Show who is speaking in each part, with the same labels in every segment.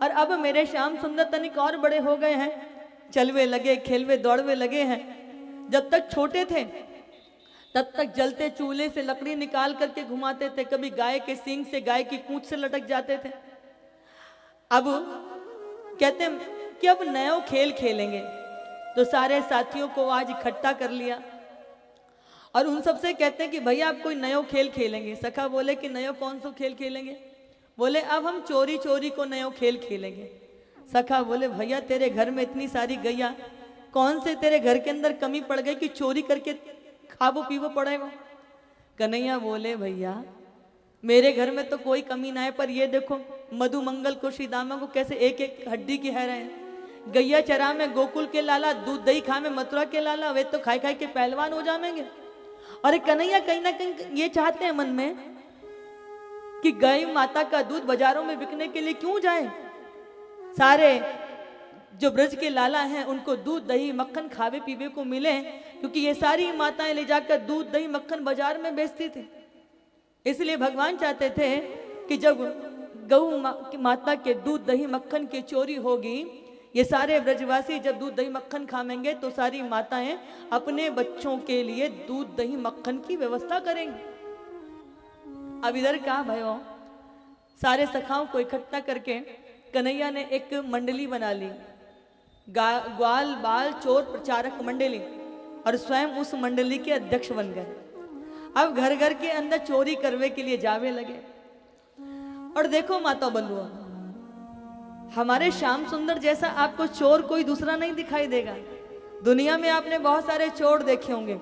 Speaker 1: और अब मेरे श्याम सुंदर तनिक और बड़े हो गए हैं, चलवे लगे, खेलवे दौड़वे लगे हैं। जब तक छोटे थे तब तक जलते चूल्हे से लकड़ी निकाल करके घुमाते थे, कभी गाय के सींग से, गाय की पूंछ से लटक जाते थे। अब कहते हैं कि अब नया खेल खेलेंगे, तो सारे साथियों को आज इकट्ठा कर लिया और उन सबसे कहते हैं कि भैया आप कोई नया खेल खेलेंगे। सखा बोले कि नया कौन सा खेल खेलेंगे? बोले अब हम चोरी चोरी को नया खेल खेलेंगे। सखा बोले भैया तेरे घर में इतनी सारी गैया, कौन से तेरे घर के अंदर कमी पड़ गई कि चोरी करके खाबो पीबो पड़ेगा? कन्हैया बोले भैया मेरे घर में तो कोई कमी ना है, पर ये देखो मधु मंगल को, श्री दामा को कैसे एक एक हड्डी की है रहे हैं। गैया चरा में गोकुल के लाला, दूध दही खा में मथुरा के लाला, वे तो खाई खाई के पहलवान हो जाएंगे। और कन्हैया कहीं ना कहीं ये चाहते हैं मन में कि गाय माता का दूध बाजारों में बिकने के लिए क्यों जाए, सारे जो ब्रज के लाला हैं उनको दूध दही मक्खन खावे पीवे को मिले, क्योंकि ये सारी माताएं ले जाकर दूध दही मक्खन बाजार में बेचती थी। इसलिए भगवान चाहते थे कि जब गौ माता के दूध दही मक्खन की चोरी होगी, ये सारे ब्रजवासी जब दूध दही मक्खन खाएंगे तो सारी माताएं अपने बच्चों के लिए दूध दही मक्खन की व्यवस्था करेंगी। अब इधर क्या भयो, सारे सखाओं को इकट्ठा करके कन्हैया ने एक मंडली बना ली, ग्वाल बाल चोर प्रचारक मंडली, और स्वयं उस मंडली के अध्यक्ष बन गए। अब घर घर के अंदर चोरी करने के लिए जावे लगे। और देखो माता बंधुओं, हमारे श्याम सुंदर जैसा आपको चोर कोई दूसरा नहीं दिखाई देगा। दुनिया में आपने बहुत सारे चोर देखे होंगे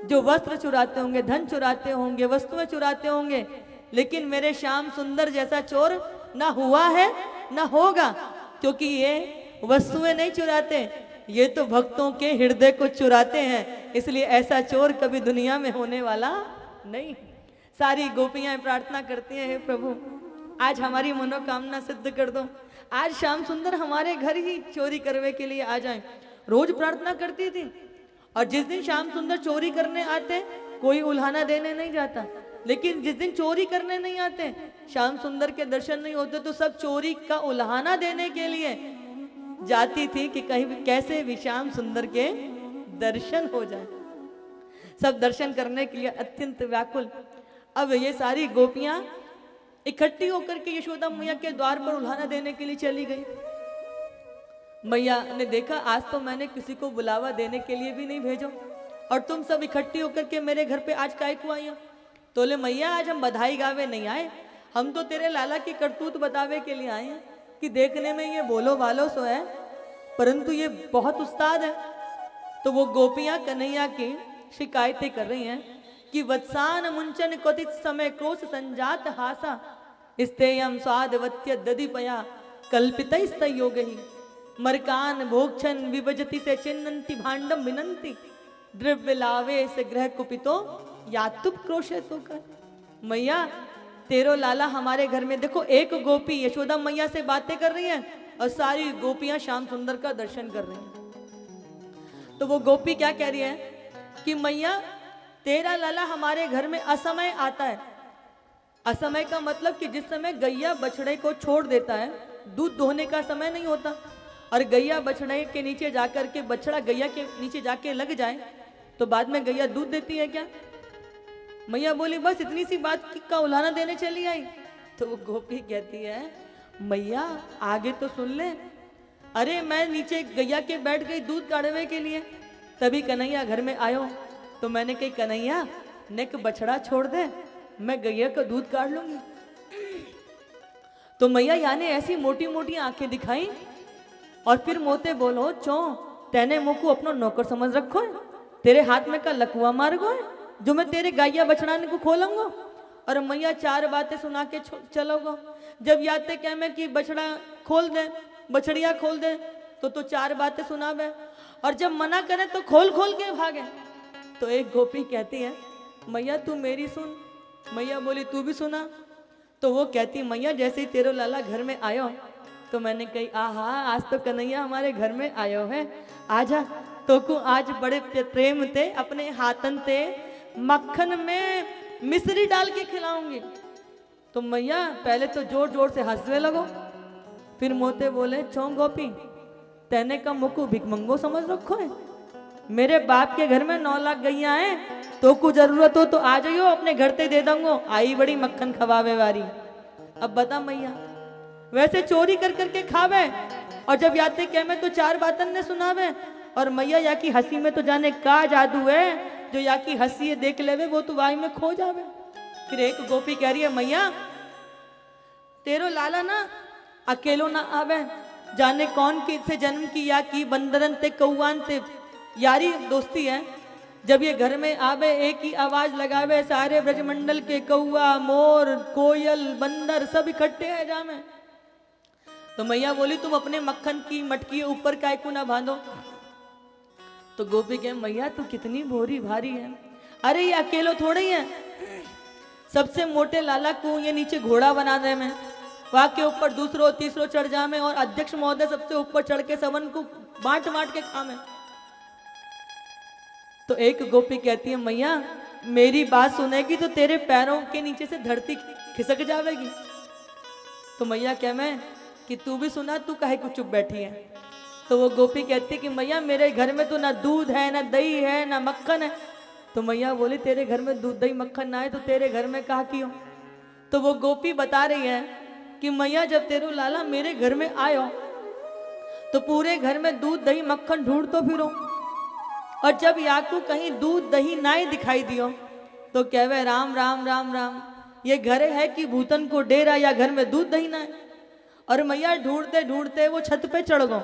Speaker 1: जो वस्त्र चुराते होंगे, धन चुराते होंगे, वस्तुएं चुराते होंगे, लेकिन मेरे श्याम सुंदर जैसा चोर ना हुआ है ना होगा, क्योंकि ये वस्तुएं नहीं चुराते, ये तो भक्तों के हृदय को चुराते हैं। इसलिए ऐसा चोर कभी दुनिया में होने वाला नहीं। सारी गोपियां प्रार्थना करती हैं, हे प्रभु आज हमारी मनोकामना सिद्ध कर दो, आज श्याम सुंदर हमारे घर ही चोरी करने के लिए आ जाएं। रोज प्रार्थना करती थी। और जिस दिन श्याम सुंदर चोरी करने आते कोई उल्हाना देने नहीं जाता, लेकिन जिस दिन चोरी करने नहीं आते, श्याम सुंदर के दर्शन नहीं होते, तो सब चोरी का उल्हाना देने के लिए जाती थी कि कहीं कैसे भी श्याम सुंदर के दर्शन हो जाए। सब दर्शन करने के लिए अत्यंत व्याकुल। अब ये सारी गोपियां इकट्ठी होकर के यशोदा मैया के द्वार पर उल्हाना देने के लिए चली गई। मैया ने देखा आज तो मैंने किसी को बुलावा देने के लिए भी नहीं भेजो, और तुम सब इकट्ठी होकर के मेरे घर पे आज काहे को आई हो? तो ले मैया आज हम बधाई गावे नहीं आए, हम तो तेरे लाला की करतूत बतावे के लिए आए हैं कि देखने में ये बोलो वालो सो है, परंतु ये बहुत उस्ताद है। तो वो गोपियां कन्हैया की शिकायतें कर रही हैं कि वत्सान मुंचन क्वचित समय क्रोश संजात हासा स्तेयम स्वादवत्य दधिपया कल्पितस्तयोगहि मरकान भोक्षण विभजति से चिन्नन्ति भांडम विनंति द्रव्य लावे से ग्रह कुपितो यातुप क्रोशे तो कर। मैया तेरो लाला हमारे घर में, देखो एक गोपी यशोदा मैया से बातें कर रही है और सारी गोपियां श्याम सुंदर का दर्शन कर रही हैं। तो वो गोपी क्या कह रही है कि मैया तेरा लाला हमारे घर में असमय आता है। असमय का मतलब कि जिस समय गैया बछड़े को छोड़ देता है, दूध दोहने का समय नहीं होता, और गैया बछड़े के नीचे जाकर के, बछड़ा गैया के नीचे जाके लग जाए तो बाद में गैया दूध देती है क्या? मैया बोली बस इतनी सी बात का उल्हाना देने चली आई। तो वो गोपी कहती है मैया आगे तो सुन ले। अरे मैं नीचे गैया के बैठ गई दूध काढ़ने के लिए, तभी कन्हैया घर में आयो, तो मैंने कही कन्हैया नेक बछड़ा छोड़ दे, मैं गैया का दूध काढ़ लूंगी। तो मैया यानी ऐसी मोटी मोटी आंखें दिखाई और फिर मोते बोलो चो तेने मुँह को अपना नौकर समझ रखो है, तेरे हाथ में का लकुआ मार गो है जो मैं तेरे गाइया बछड़ाने को खोलूंगा। और मैया चार बातें सुना के चलोगो। जब याते कह में कि बछड़ा खोल दे, बछड़िया खोल दे, तो चार बातें सुनावे, और जब मना करे तो खोल खोल के भागे। तो एक गोपी कहती है मैया तू मेरी सुन। मैया बोली तू भी सुना। तो वो कहती मैया जैसे ही तेरो लाला घर में आयो, तो मैंने कही आहा आज तो कन्हैया हमारे घर में आयो है, आजा तो को आज बड़े प्रेम ते अपने हाथन ते मक्खन में मिश्री डाल के खिलाऊंगी। तो मैया पहले तो जोर जोर से हंसने लगो, फिर मोते बोले, चौ गोपी तेने का मुकु भिकमंगो समझ रखो है। मेरे बाप के घर में 9 लाख गैया हैं, तो को जरूरत हो तो आ जाइयो, अपने घर ते दे दूंगो, आई बड़ी मक्खन खवावे वारी। अब बता मैया, वैसे चोरी कर करके खावे और जब याते कह में तो 4 बातन ने सुनावे। और मैया या की हंसी में तो जाने का जादू है, जो या की हंसी देख लेवे वो तो वाई में खो जावे। फिर एक गोपी कह रही है, मैया तेरो लाला ना अकेलो ना आवे, जाने कौन किसे जन्म की या की बंदरन ते कौआन ते यारी दोस्ती है। जब ये घर में आवे एक ही आवाज लगावे, सारे ब्रजमंडल के कौआ मोर कोयल बंदर सब इकट्ठे हैं जामे। तो मैया बोली, तुम अपने मक्खन की मटकी ऊपर काय को ना बांधो। तो गोपी कहे, मैया तू कितनी भोरी भारी है, अरे ये अकेलो थोड़े ही है, सबसे मोटे लाला को ये नीचे घोड़ा बना दे में, वहां के ऊपर दूसरो तीसरो चढ़ जामे और अध्यक्ष महोदय सबसे ऊपर चढ़ के सबन को बांट बांट के खामे। तो एक गोपी कहती है, मैया मेरी बात सुनेगी तो तेरे पैरों के नीचे से धरती खिसक जाएगी। तो मैया कह मैं कि तू भी सुना, तू काहे को चुप बैठी है। तो वो गोपी कहती है कि मैया मेरे घर में तो ना दूध है ना दही है ना मक्खन है। तो मैया बोली, तेरे घर में दूध दही मक्खन ना है तो तेरे घर में कहा क्यों। तो वो गोपी बता रही है कि मैया जब तेरो लाला मेरे घर में आयो तो पूरे घर में दूध दही मक्खन ढूंढ तो फिरो, और जब याकू कहीं दूध दही ना ही दिखाई दियो तो कहवे राम राम राम राम, ये घर है कि भूतन को डेरा या घर में दूध दही ना है। और मैया ढूंढते ढूंढते वो छत पे चढ़ गो।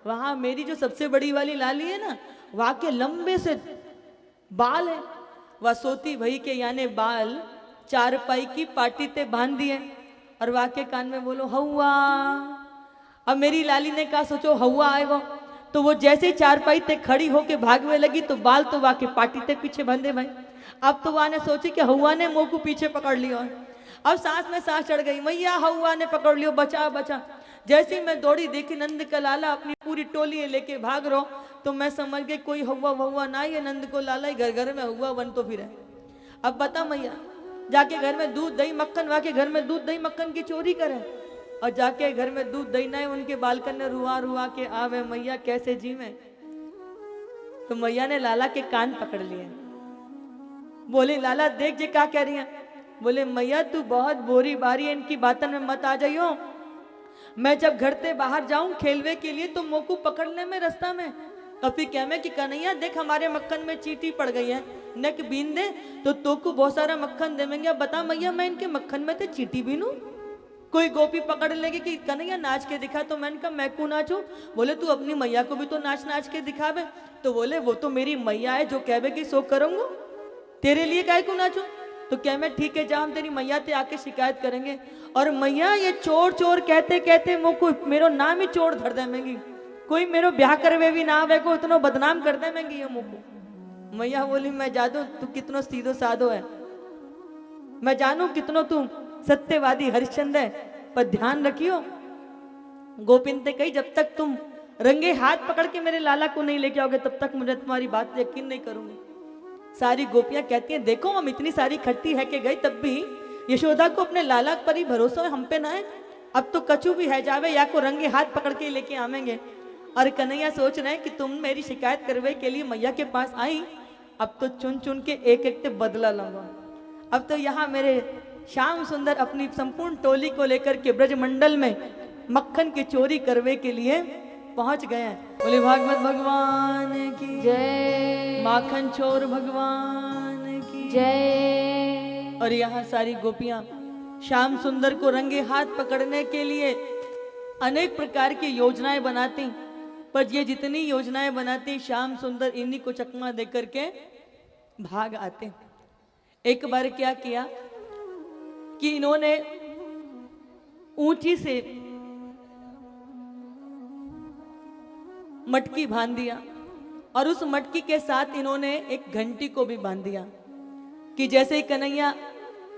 Speaker 1: वहां मेरी जो सबसे बड़ी वाली लाली है ना, वहां के लंबे से बाल है, वह सोती भई के यानी बाल चारपाई की पाटी ते बांध दिए और वहां के कान में बोलो हवा। अब मेरी लाली ने कहा सोचो हवा आएगा, तो वो जैसे ही चारपाई ते खड़ी होके भागने लगी तो बाल तो वहां के पाटी ते पीछे बंधे भाई। अब तो वहां ने सोची कि हवा ने मुंह को पीछे पकड़ लिया। अब सांस में सांस चढ़ गई, मैया हवा ने पकड़ लियो, बचा बचा। जैसे ही मैं दौड़ी देखी नंद का लाला अपनी पूरी टोली लेके भाग रहा, तो मैं समझ गई कोई हवा वहुआ ना, ये नंद को लाला ही घर घर में हुआ बन तो फिर है। अब बता मैया, जाके घर में दूध दही मक्खन, वहां के घर में दूध दही मक्खन की चोरी करे और जाके घर में दूध दही ना उनके बालकन ने रुआ रुआ के आवे, मैया कैसे जीवे। तो मैया ने लाला के कान पकड़ लिए, बोले लाला देख जे क्या कह रही है। बोले मैया तू बहुत बोरी बारी है, इनकी बातन में मत आ जाइयो। मैं जब घर से बाहर जाऊं खेलवे के लिए तो मोकू पकड़ने में रास्ता में कभी कह में कि कन्हैया देख हमारे मक्खन में चींटी पड़ गई है, नेक बीन दे तो तोकू बहुत सारा मक्खन देवेंगे। अब बता मैया मैं इनके मक्खन में तो चींटी बीनूं। कोई गोपी पकड़ लेगी कि कन्हैया नाच के दिखा, तो मैंने कहा मैं क्यों नाचूं। बोले तू अपनी मैया को भी तो नाच नाच के दिखावे। तो बोले वो तो मेरी मैया है, जो कहवे कि सो करूंगा, तेरे लिए काय को नाचूं। तो क्या मैं ठीक है जा, हम तेरी मैया ते आके शिकायत करेंगे। और मैया ये चोर चोर कहते कहते मुझको मेरो नाम ही चोर धर देंगी, कोई मेरो ब्याह करवे भी ना आवे को इतना बदनाम कर देंगी ये मुझको। मैया बोली मैं जादू तू कितनो सीधो साधो है, मैं जानू कितनो तू सत्यवादी हरिश्चंद्र है, पर ध्यान रखियो गोपिन ते कही जब तक तुम रंगे हाथ पकड़ के मेरे लाला को नहीं लेके आओगे तब तक मुझे तुम्हारी बात यकीन नहीं करूंगी। सारी गोपियां कहती हैं देखो हम इतनी सारी खट्टी है के गई तब भी यशोदा को अपने लाला पर ही भरोसा है, हम पे ना है। अब तो कचू भी है जावे या को रंगे हाथ पकड़ के लेके आवेंगे। और कन्हैया सोच रहे हैं कि तुम मेरी शिकायत करवे के लिए मैया के पास आई, अब तो चुन चुन के एक एक ते बदला लूंगा। अब तो यहाँ मेरे श्याम सुंदर अपनी संपूर्ण टोली को लेकर के ब्रजमंडल में मक्खन की चोरी करवे के लिए पहुंच गए हैं। बोले भागवत भगवान की
Speaker 2: जय,
Speaker 1: माखन चोर भगवान की
Speaker 2: जय।
Speaker 1: और यहाँ सारी गोपियां श्याम सुंदर को रंगे हाथ पकड़ने के लिए अनेक प्रकार की योजनाएं बनाती, पर ये जितनी योजनाएं बनाती श्याम सुंदर इन्हीं को चकमा देकर के भाग आते। एक बार क्या किया कि इन्होंने ऊंची से मटकी बांध दिया और उस मटकी के साथ इन्होंने एक घंटी को भी बांध दिया कि जैसे ही कन्हैया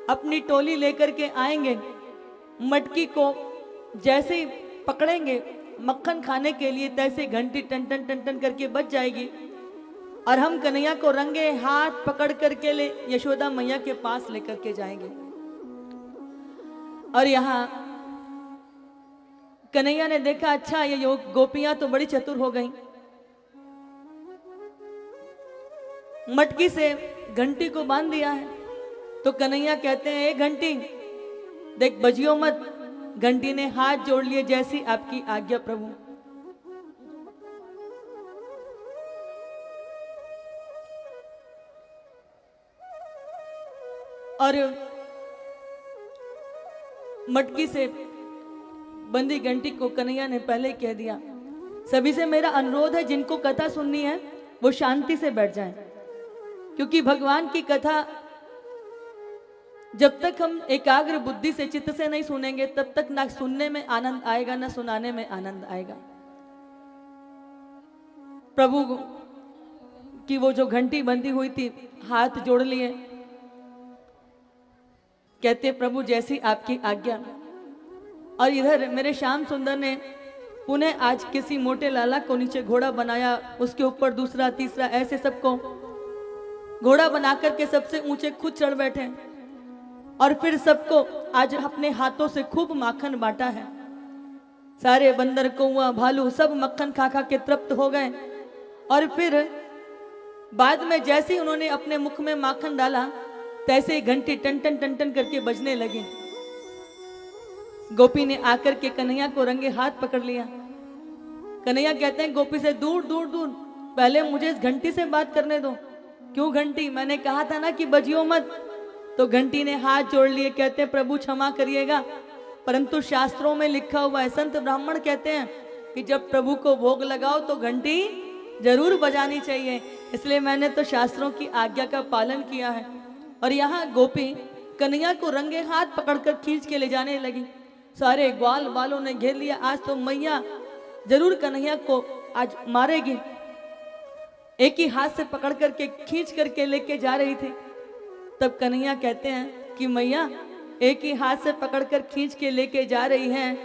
Speaker 1: अपनी टोली लेकर के आएंगे, मटकी को जैसे ही पकड़ेंगे मक्खन खाने के लिए तैसे घंटी टन टन टन टन करके बज जाएगी और हम कन्हैया को रंगे हाथ पकड़ करके ले यशोदा मैया के पास लेकर के जाएंगे। और यहाँ कन्हैया ने देखा अच्छा ये गोपियां तो बड़ी चतुर हो गईं। मटकी से घंटी को बांध दिया है। तो कन्हैया कहते हैं ए घंटी देख बजियो मत। घंटी ने हाथ जोड़ लिए जैसी आपकी आज्ञा प्रभु। और मटकी से बंदी घंटी को कन्हैया ने पहले कह दिया सभी से मेरा अनुरोध है जिनको कथा सुननी है वो शांति से बैठ जाएं, क्योंकि भगवान की कथा जब तक हम एकाग्र बुद्धि से चित्त से नहीं सुनेंगे तब तक ना सुनने में आनंद आएगा ना सुनाने में आनंद आएगा। प्रभु की वो जो घंटी बंधी हुई थी हाथ जोड़ लिए, कहते प्रभु जैसी आपकी आज्ञा। और इधर मेरे श्याम सुंदर ने पुनः आज किसी मोटे लाला को नीचे घोड़ा बनाया, उसके ऊपर दूसरा तीसरा ऐसे सबको घोड़ा बना करके सबसे ऊंचे खुद चढ़ बैठे और फिर सबको आज अपने हाथों से खूब माखन बांटा है। सारे बंदर कौआ भालू सब मक्खन खा खा के तृप्त हो गए। और फिर बाद में जैसे ही उन्होंने अपने मुख में माखन डाला तैसे ही घंटी टन टन टन टन करके बजने लगी। गोपी ने आकर के कन्हैया को रंगे हाथ पकड़ लिया। कन्हैया कहते हैं गोपी से दूर दूर दूर, पहले मुझे इस घंटी से बात करने दो। क्यों घंटी? मैंने कहा था ना कि बजियो मत। तो घंटी ने हाथ जोड़ लिए, कहते हैं प्रभु क्षमा करिएगा, परंतु शास्त्रों में लिखा हुआ है, संत ब्राह्मण कहते हैं कि जब प्रभु को भोग लगाओ तो घंटी जरूर बजानी चाहिए, इसलिए मैंने तो शास्त्रों की आज्ञा का पालन किया है। और यहाँ गोपी कन्हैया को रंगे हाथ पकड़कर खींच के ले जाने लगी। सारे ग्वाल वालों ने घेर लिया, आज तो मैया जरूर कन्हैया को आज मारेगी। एक ही हाथ से पकड़ करके खींच करके लेके जा रही थी। तब कन्हैया कहते हैं कि मैया एक ही हाथ से पकड़कर खींच के लेके जा रही हैं,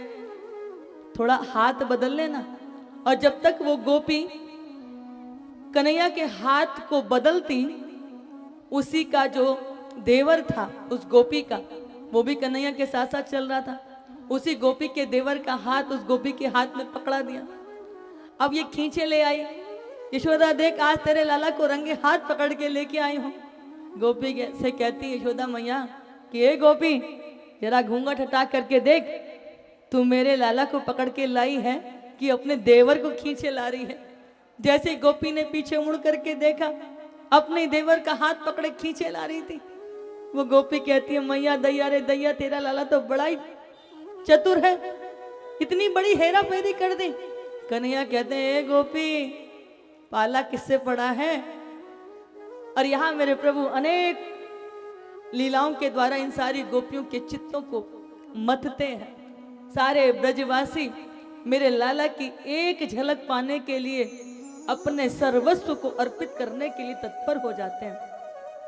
Speaker 1: थोड़ा हाथ बदल लेना। और जब तक वो गोपी कन्हैया के हाथ को बदलती, उसी का जो देवर था उस गोपी का, वो भी कन्हैया के साथ साथ चल रहा था, उसी गोपी के देवर का हाथ उस गोपी के हाथ में पकड़ा दिया। अब ये खींचे ले आई, यशोदा देख आज तेरे लाला को रंगे हाथ पकड़ के लेके आई हूं। गोपी से कहती यशोदा मैया कि ए गोपी जरा घूंघट हटा करके देख, तू मेरे लाला को पकड़ के लाई है कि अपने देवर को खींचे ला रही है। जैसे गोपी ने पीछे मुड़ करके देखा, अपने देवर का हाथ पकड़े खींचे ला रही थी। वो गोपी कहती है मैया दैया रे दैया, तेरा लाला तो बड़ा ही चतुर है, इतनी बड़ी हेरा फेरी कर दी। कन्हैया कहते हैं ए गोपी पाला किससे पड़ा है? और यहाँ मेरे प्रभु अनेक लीलाओं के द्वारा इन सारी गोपियों के चित्तों को मथते हैं। सारे ब्रजवासी मेरे लाला की एक झलक पाने के लिए अपने सर्वस्व को अर्पित करने के लिए तत्पर हो जाते हैं।